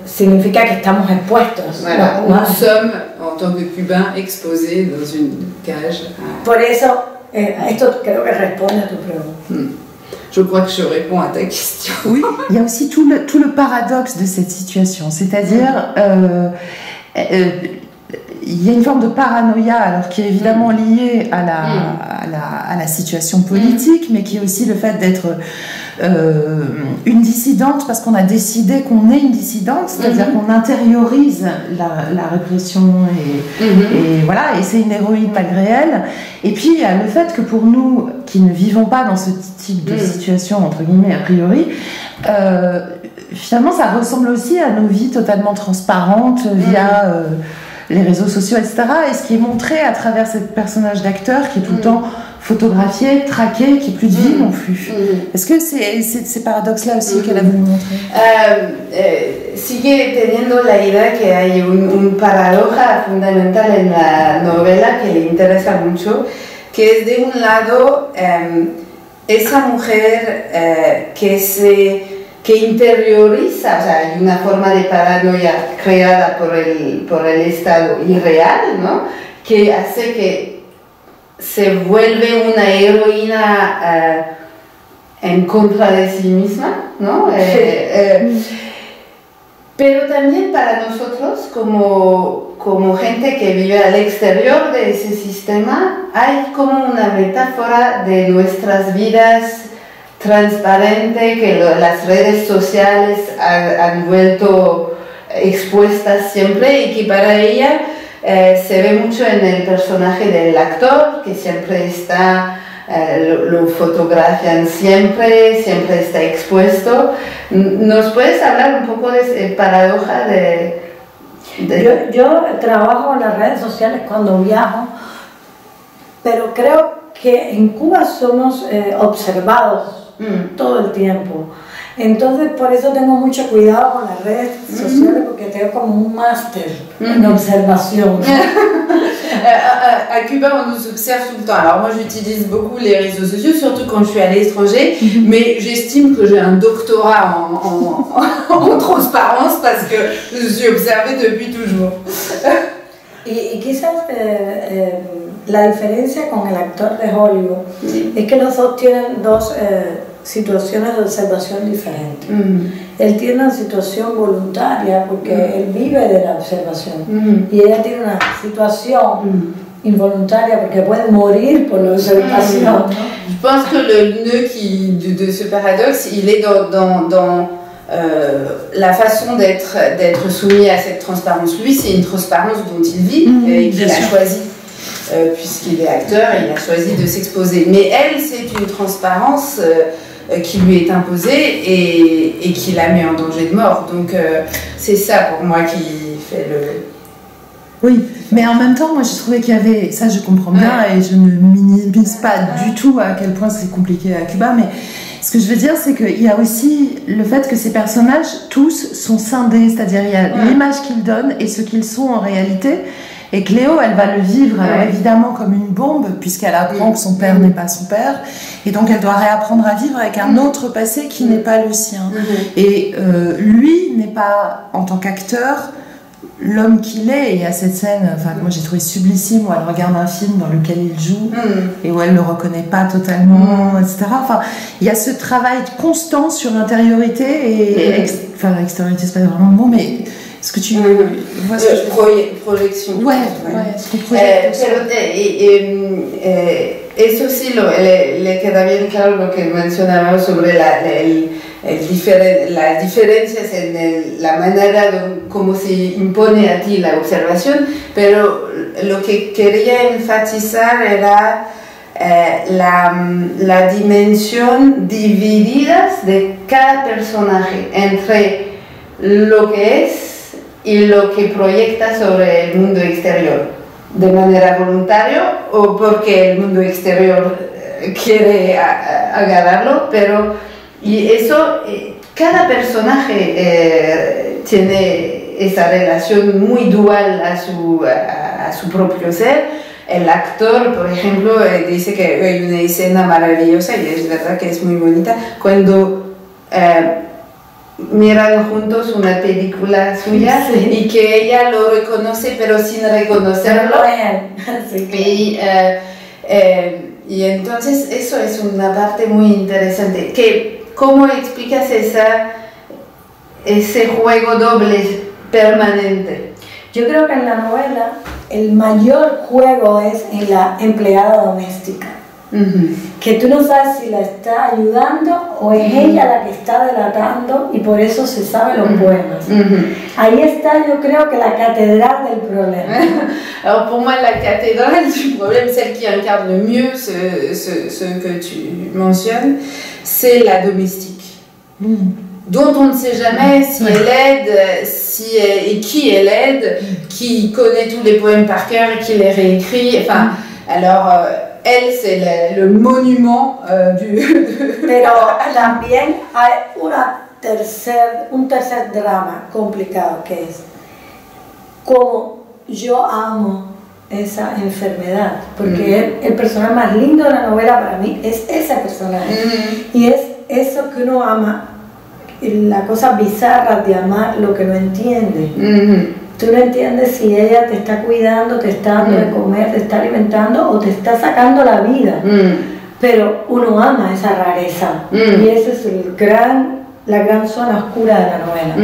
significa que estamos expuestos. Voilà, nous sommes, en tant que Cubains, exposés dans une cage. Por eso, esto creo que responde a tu pregunta. Je crois que je réponds à ta question. Oui, il y a aussi tout le paradoxe de cette situation, c'est-à-dire il y a une forme de paranoïa, alors qui est évidemment liée à la situation politique, mais qui est aussi le fait d'être une dissidente, parce qu'on a décidé qu'on est une dissidente, c'est-à-dire qu'on intériorise la répression et voilà, et c'est une héroïne malgré elle. Et puis il y a le fait que pour nous qui ne vivons pas dans ce type de situation, entre guillemets, a priori, finalement ça ressemble aussi à nos vies totalement transparentes via les réseaux sociaux, etc. Et ce qui est montré à travers ce personnage d'acteur qui est tout le temps photographié, traqué, qui n'a plus de vie non plus. Est-ce que c'est ces paradoxes-là aussi qu'elle a voulu montrer? Sigue teniendo la idea que hay un paradoja fundamental en la novela que le interesa mucho, que es de un lado esa mujer que interioriza, o sea, hay una forma de paranoia creada por el Estado irreal, ¿no? Que hace que se vuelve una heroína en contra de sí misma, ¿no? Pero también para nosotros, como gente que vive al exterior de ese sistema, hay como una metáfora de nuestras vidas transparente que las redes sociales han vuelto expuestas siempre, y que para ella se ve mucho en el personaje del actor, que siempre está, lo fotografian siempre está expuesto. ¿Nos puedes hablar un poco de esa paradoja de Yo trabajo en las redes sociales cuando viajo, pero creo que en Cuba somos observados todo el tiempo. Entonces, por eso tengo mucho cuidado con las redes sociales, porque tengo como un máster en observación. À Cuba, on nous observe tout le temps. Alors moi, j'utilise beaucoup les réseaux sociaux, surtout quand je suis à l'étranger, mais j'estime que j'ai un doctorat en transparence parce que je suis observée depuis toujours. Y quizás la diferencia con el actor de Hollywood es que los dos tienen dos situaciones de observación diferentes. Él tiene una situación voluntaria porque él vive de la observación y ella tiene una situación involontaria porque puede morir por la observación. Je pense que le nœud de ce paradoxe, il est dans la façon d'être soumis à cette transparence. Lui, c'est une transparence dont il vit et qu'il a choisi, puisqu'il est acteur, il a choisi de s'exposer. Mais elle, c'est une transparence qui lui est imposée et qui la met en danger de mort. Donc c'est ça pour moi qui fait le... Oui, mais en même temps, moi j'ai trouvé qu'il y avait, ça je comprends bien et je ne minimise pas du tout à quel point c'est compliqué à Cuba, mais ce que je veux dire c'est qu'il y a aussi le fait que ces personnages tous sont scindés, c'est-à-dire il y a l'image qu'ils donnent et ce qu'ils sont en réalité. Et Cléo, elle va le vivre évidemment comme une bombe, puisqu'elle apprend que son père n'est pas son père, et donc elle doit réapprendre à vivre avec un autre passé qui n'est pas le sien. Et lui n'est pas, en tant qu'acteur, l'homme qu'il est. Et à cette scène, enfin, moi j'ai trouvé sublissime, où elle regarde un film dans lequel il joue, et où elle ne le reconnaît pas totalement, etc. Enfin, il y a ce travail constant sur l'intériorité, et enfin l'extériorité c'est pas vraiment le mot, mais... Est-ce que tu vois ce que je projection. Ouais, ce qu'on projette. Eso sí le queda bien claro lo que mencionaba sobre las diferencias en la manera de cómo se impone a ti la observación, pero lo que quería enfatizar era la dimensión dividida de cada personaje entre lo que es y lo que proyecta sobre el mundo exterior, de manera voluntaria o porque el mundo exterior quiere agarrarlo, pero y eso, cada personaje tiene esa relación muy dual a su propio ser. El actor, por ejemplo, dice que hay una escena maravillosa, y es verdad que es muy bonita, cuando miran juntos una película suya y que ella lo reconoce pero sin reconocerlo. Y entonces eso es una parte muy interesante. ¿Cómo explicas ese juego doble permanente? Yo creo que en la novela el mayor juego es en la empleada doméstica. Que tú no sabes si la está ayudando o es ella la que está delatando, y por eso se sabe los poemas. Ahí está, yo creo que la cathédrale del problème. Alors pour moi, la cathédrale du problème, celle qui incarne le mieux ce que tu mentionnes, c'est la domestique, dont on ne sait jamais si elle aide, et qui elle aide, qui connaît tous les poèmes par cœur et qui les réécrit. Enfin, alors... Elle, c'est le monument du... Pero también hay un tercer drama complicado, que es cómo yo amo esa enfermedad, porque el personaje más lindo de la novela para mí es ese personaje, y es eso que uno ama, la cosa bizarra de amar lo que no entiende. Tú no entiendes si ella te está cuidando, te está dando de comer, te está alimentando o te está sacando la vida. Pero uno ama esa rareza. Y esa es la gran zona oscura de la novela.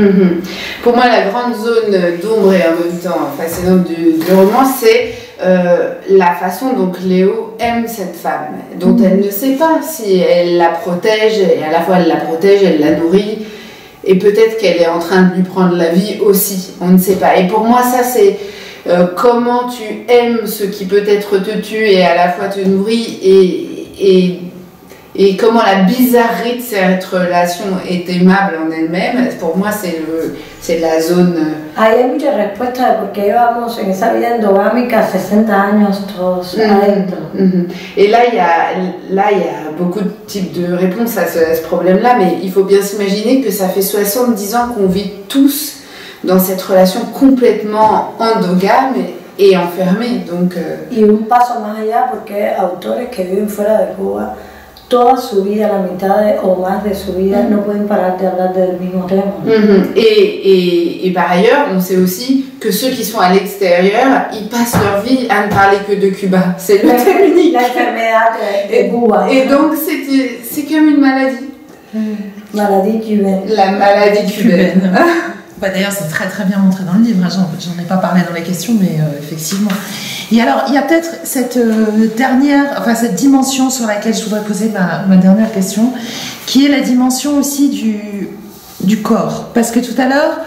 Pour moi, la grande zone d'ombre et en même temps fascinante du roman, c'est la façon dont Cléo aime cette femme, dont elle ne sait pas si elle la protège, et à la fois elle la protège, elle la nourrit, et peut-être qu'elle est en train de lui prendre la vie aussi, on ne sait pas. Et pour moi, ça c'est comment tu aimes ce qui peut-être te tue et à la fois te nourrit, et comment la bizarrerie de cette relation est aimable en elle-même, pour moi c'est la zone... Ahí hay muchas respuestas porque llevamos en esa vida endogámica 60 años todos adentro. Et là il y a beaucoup de types de réponses à ce problème-là, mais il faut bien s'imaginer que ça fait 70 ans qu'on vit tous dans cette relation complètement endogame et enfermée. Donc, Y un paso más allá porque hay autores que viven fuera de Cuba toda su vida, la mitad o más de su vida, no pueden parar de hablar del mismo tema. Et par ailleurs, on sait aussi que ceux qui sont à l'extérieur, ils passent leur vie à ne parler que de Cuba. C'est le thème unique. La enfermedad de Cuba. Et donc c'est comme une maladie. Maladie cubaine. La maladie cubaine. Bah, d'ailleurs, c'est très très bien montré dans le livre. J'en ai pas parlé dans les questions, mais effectivement. Et alors, il y a peut-être cette cette dimension sur laquelle je voudrais poser ma dernière question, qui est la dimension aussi du corps. Parce que tout à l'heure,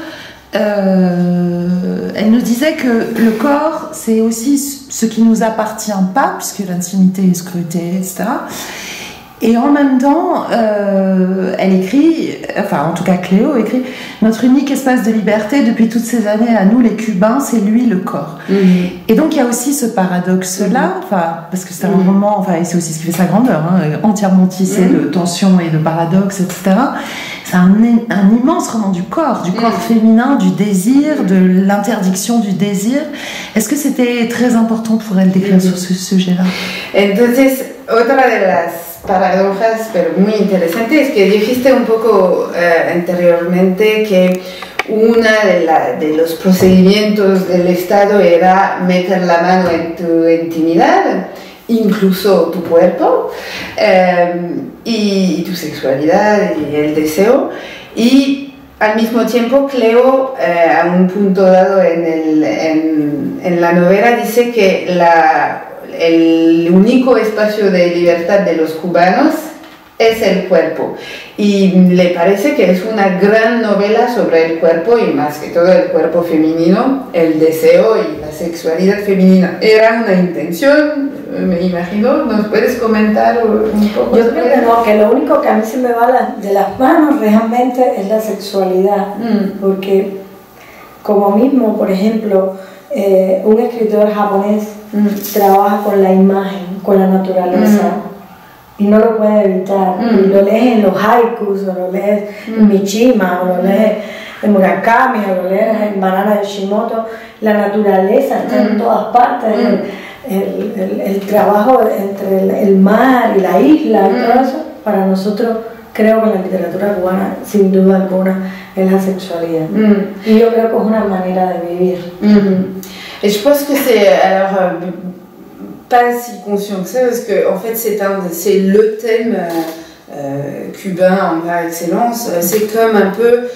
elle nous disait que le corps, c'est aussi ce qui nous appartient pas, puisque l'intimité est scrutée, etc. Et en même temps, elle écrit, enfin en tout cas Cléo écrit, notre unique espace de liberté depuis toutes ces années à nous les Cubains, c'est lui le corps. Et donc il y a aussi ce paradoxe-là, parce que c'est un roman, et c'est aussi ce qui fait sa grandeur, entièrement tissé de tensions et de paradoxes, etc. C'est un immense roman du corps féminin, du désir, de l'interdiction du désir. Est-ce que c'était très important pour elle d'écrire sur ce sujet-là? Entonces, otra de las paradojas, pero muy interesante, es que dijiste un poco anteriormente que de los procedimientos del Estado era meter la mano en tu intimidad, incluso tu cuerpo, y tu sexualidad y el deseo, y al mismo tiempo Cleo, a un punto dado en la novela, dice que el único espacio de libertad de los cubanos es el cuerpo, y le parece que es una gran novela sobre el cuerpo y más que todo el cuerpo femenino, el deseo y la sexualidad femenina. Era una intención, me imagino. ¿Nos puedes comentar un poco? Yo creo que no, que lo único que a mí se me va de las manos realmente es la sexualidad, porque como mismo, por ejemplo, un escritor japonés trabaja con la imagen, con la naturaleza, y no lo puede evitar. Y lo lees en los haikus, o lo lees en Mishima, o lo lees en Murakami, o lo lees en Banana de Shimoto. La naturaleza está en todas partes. El trabajo entre el mar y la isla y todo eso, para nosotros, creo que en la literatura cubana, sin duda alguna, es la sexualidad. Y yo creo que es una manera de vivir. Et je pense que c'est pas si conscient que ça, parce que en fait c'est le thème cubain par excellence. C'est comme un peu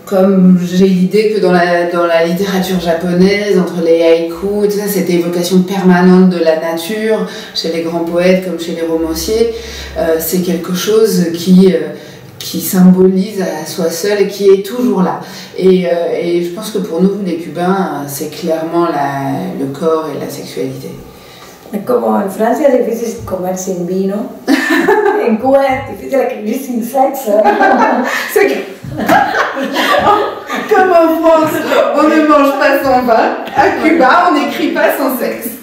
comme j'ai l'idée que dans la littérature japonaise, entre les haïkus et tout ça, cette évocation permanente de la nature, chez les grands poètes comme chez les romanciers, c'est quelque chose qui symbolise à soi seul et qui est toujours là. Et je pense que pour nous, les Cubains, c'est clairement le corps et la sexualité. Como en Francia es difícil comer sin vino, en Cuba es difícil escribir sin sexo. Comme en France, on ne mange pas sans vin, à Cuba, on n'écrit pas sans sexe.